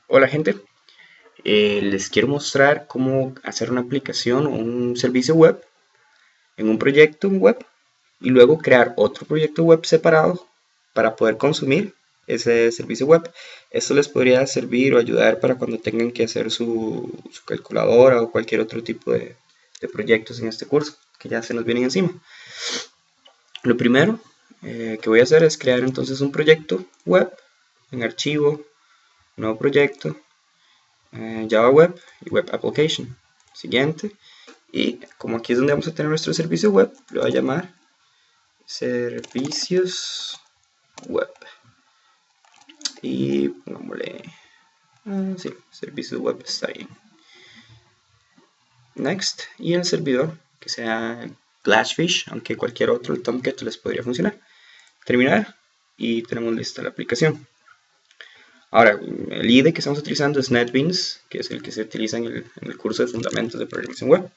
Hola gente, les quiero mostrar cómo hacer una aplicación o un servicio web en un proyecto web y luego crear otro proyecto web separado para poder consumir ese servicio web. Esto les podría servir o ayudar para cuando tengan que hacer su calculadora o cualquier otro tipo de proyectos en este curso que ya se nos vienen encima. Lo primero que voy a hacer es crear entonces un proyecto web en archivo, nuevo proyecto, Java Web y Web Application. Siguiente. Y como aquí es donde vamos a tener nuestro servicio web, lo voy a llamar servicios web. Y pongámosle, sí, servicios web está bien. Next. Y el servidor, que sea Glassfish, aunque cualquier otro, el Tomcat les podría funcionar. Terminar. Y tenemos lista la aplicación. Ahora, el IDE que estamos utilizando es NetBeans, que es el que se utiliza en el curso de Fundamentos de Programación Web.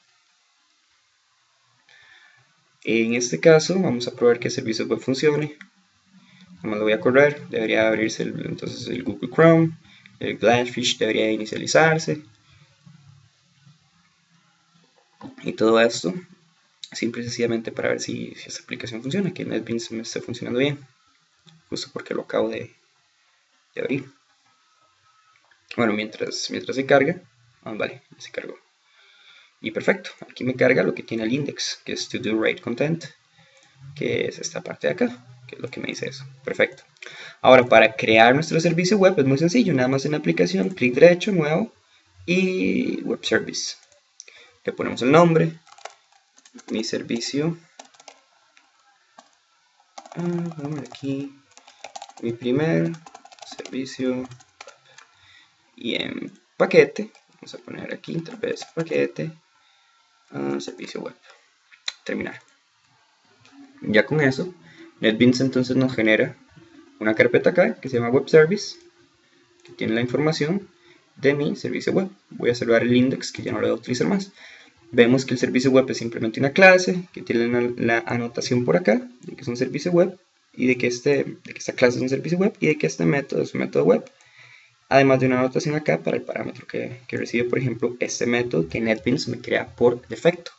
En este caso vamos a probar que el servicio web funcione. Como lo voy a correr, debería abrirse entonces el Google Chrome, el Glassfish debería inicializarse y todo esto simple y sencillamente para ver si esta aplicación funciona, que NetBeans me esté funcionando bien, justo porque lo acabo de abrir. Bueno, mientras se carga, vale, se cargó. Y perfecto, aquí me carga lo que tiene el index, que es to do write content, que es esta parte de acá, que es lo que me dice eso. Perfecto. Ahora, para crear nuestro servicio web es muy sencillo, nada más en la aplicación, clic derecho, nuevo y web service. Le ponemos el nombre, mi servicio, aquí, mi primer servicio y en paquete, vamos a poner aquí, tal vez paquete, servicio web, terminar. Ya con eso, NetBeans entonces nos genera una carpeta acá que se llama web service, que tiene la información de mi servicio web. Voy a salvar el index que ya no lo voy a utilizar más. Vemos que el servicio web es simplemente una clase que tiene la anotación por acá de que es un servicio web y de que esta clase es un servicio web y de que este método es un método web. Además de una anotación acá para el parámetro que recibe, por ejemplo, este método que NetBeans me crea por defecto.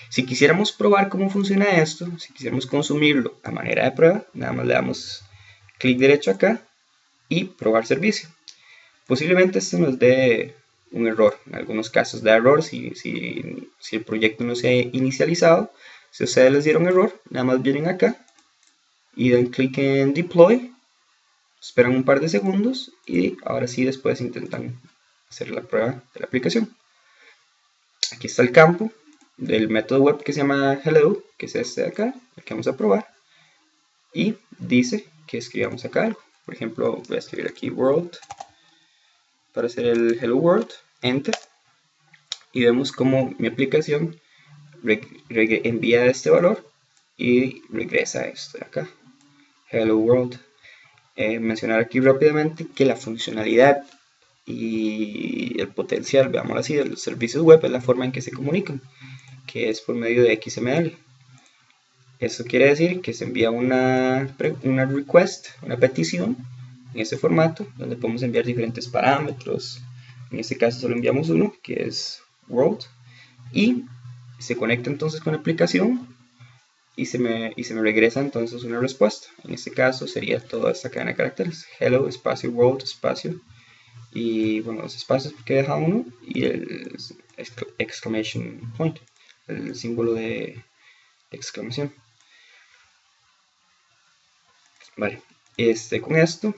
Si quisiéramos probar cómo funciona esto, si quisiéramos consumirlo a manera de prueba, nada más le damos clic derecho acá y probar servicio. Posiblemente esto nos dé un error. En algunos casos da error si el proyecto no se ha inicializado. Si ustedes les dieron error, nada más vienen acá y dan clic en Deploy, esperan un par de segundos y ahora sí después intentan hacer la prueba de la aplicación. Aquí está el campo del método web que se llama Hello, que es este de acá, el que vamos a probar, y dice que escribamos acá algo. Por ejemplo, voy a escribir aquí world para hacer el Hello World, Enter, y vemos como mi aplicación envía este valor y regresa esto de acá, Hello World. Mencionar aquí rápidamente que la funcionalidad y el potencial, veámoslo así, de los servicios web es la forma en que se comunican, que es por medio de XML. Eso quiere decir que se envía una request, una petición en este formato, donde podemos enviar diferentes parámetros. En este caso solo enviamos uno, que es world, y se conecta entonces con la aplicación y se me regresa entonces una respuesta. En este caso sería toda esta cadena de caracteres: hello, espacio, world, espacio, y bueno, los espacios porque deja uno, y el exclamation point, el símbolo de exclamación. Vale, con esto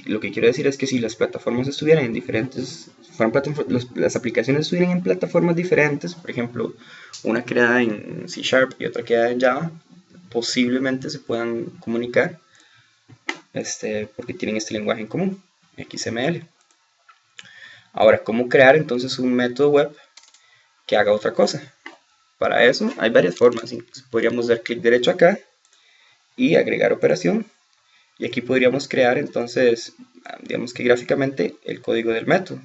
lo que quiero decir es que si las plataformas estuvieran en diferentes, las aplicaciones estuvieran en plataformas diferentes, por ejemplo, una creada en C# y otra creada en Java, posiblemente se puedan comunicar porque tienen este lenguaje en común, XML. Ahora, ¿cómo crear entonces un método web que haga otra cosa? Para eso hay varias formas. Podríamos dar clic derecho acá y agregar operación. Y aquí podríamos crear entonces, digamos que gráficamente, el código del método.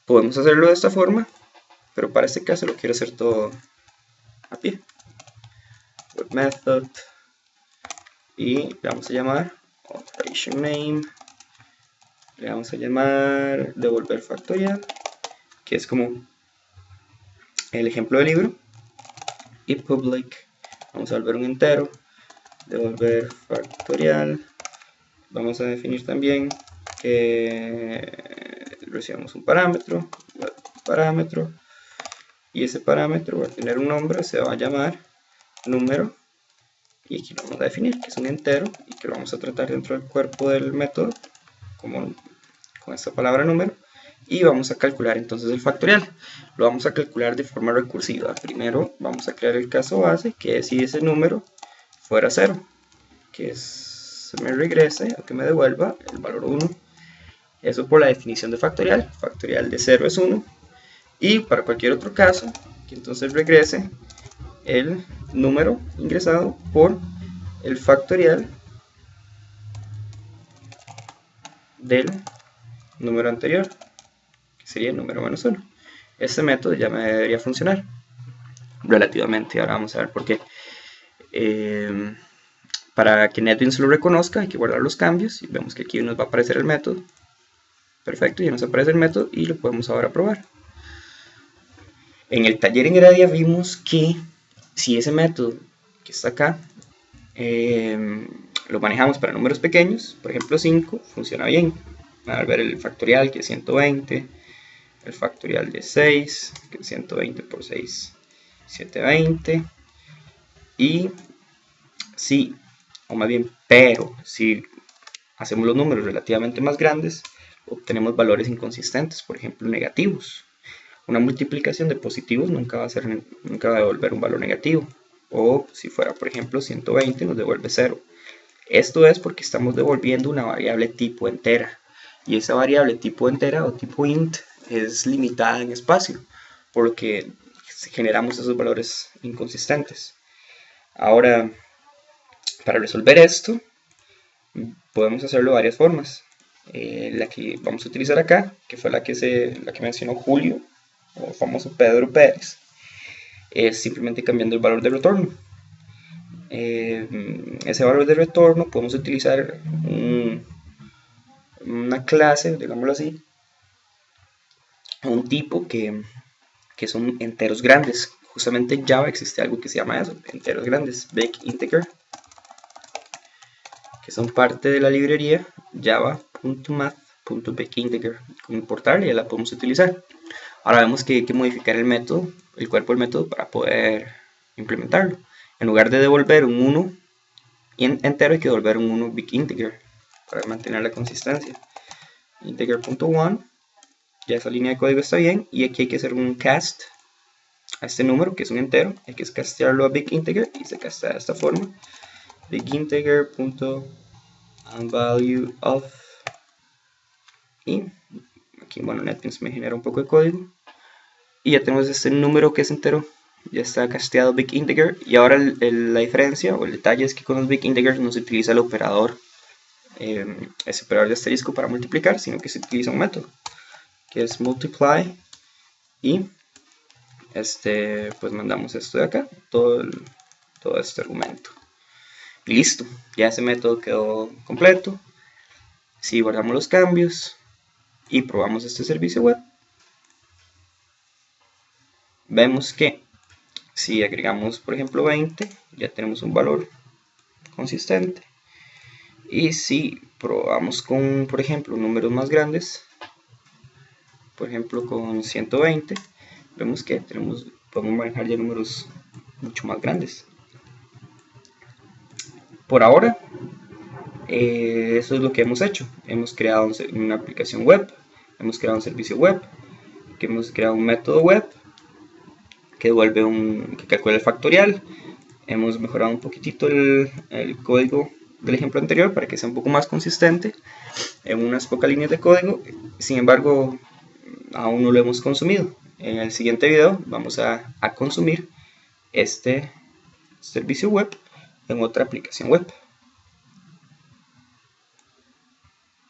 Podemos hacerlo de esta forma, pero para este caso lo quiero hacer todo a pie. Web method, y le vamos a llamar operation name, Le vamos a llamar devolver factorial, que es como el ejemplo del libro. Y public, vamos a volver un entero, devolver factorial. Vamos a definir también que recibamos un parámetro, y ese parámetro va a tener un nombre, se va a llamar número, y aquí lo vamos a definir que es un entero y que lo vamos a tratar dentro del cuerpo del método como con esta palabra número, y vamos a calcular entonces el factorial. Lo vamos a calcular de forma recursiva. Primero vamos a crear el caso base, que es si ese número fuera 0, que se me regrese o que me devuelva el valor 1. Eso por la definición de factorial. Factorial de 0 es 1. Y para cualquier otro caso, que entonces regrese el número ingresado por el factorial del número anterior, que sería el número menos 1. Este método ya me debería funcionar relativamente. Ahora vamos a ver por qué. Para que NetBeans lo reconozca hay que guardar los cambios y vemos que aquí nos va a aparecer el método. Perfecto, ya nos aparece el método y lo podemos ahora probar. En el taller en Gradia vimos que si ese método que está acá lo manejamos para números pequeños, por ejemplo 5, funciona bien. Van a ver el factorial, que es 120, el factorial de 6, que es 120 por 6, 720, y sí, o más bien, pero si hacemos los números relativamente más grandes, obtenemos valores inconsistentes, por ejemplo negativos. Una multiplicación de positivos nunca va a devolver un valor negativo, o si fuera por ejemplo 120 nos devuelve 0. Esto es porque estamos devolviendo una variable tipo entera, y esa variable tipo entera o tipo int es limitada en espacio, por lo que generamos esos valores inconsistentes. Ahora, para resolver esto, podemos hacerlo de varias formas. La que vamos a utilizar acá, que fue la que mencionó Julio, o famoso Pedro Pérez, es simplemente cambiando el valor de retorno. Ese valor de retorno podemos utilizar una clase, digámoslo así, un tipo que son enteros grandes. Justamente en Java existe algo que se llama eso, enteros grandes, big integer, que son parte de la librería java.math.bigInteger. Como importarla, ya la podemos utilizar. Ahora vemos que hay que modificar el método, el cuerpo del método, para poder implementarlo. En lugar de devolver un 1 entero, hay que devolver un 1 big integer para mantener la consistencia. Integer.one, ya esa línea de código está bien, y aquí hay que hacer un cast a este número, que es un entero, hay que castearlo a big integer, y se castea de esta forma: big integer.value of, y aquí, bueno, NetBeans me genera un poco de código, y ya tenemos este número que es entero, ya está casteado big integer. Y ahora la diferencia o el detalle es que con los big integers no se utiliza el operador, ese operador de asterisco para multiplicar, sino que se utiliza un método que es multiply, y pues mandamos esto de acá, todo este argumento, y listo, ya ese método quedó completo. Si guardamos los cambios y probamos este servicio web, vemos que si agregamos por ejemplo 20, ya tenemos un valor consistente. Y si probamos con, por ejemplo, números más grandes, por ejemplo con 120, vemos que podemos manejar ya números mucho más grandes. Por ahora, eso es lo que hemos hecho. Hemos creado una aplicación web, hemos creado un servicio web, que hemos creado un método web que que calcula el factorial. Hemos mejorado un poquitito el código del ejemplo anterior para que sea un poco más consistente en unas pocas líneas de código. Sin embargo, aún no lo hemos consumido. En el siguiente video vamos a consumir este servicio web en otra aplicación web.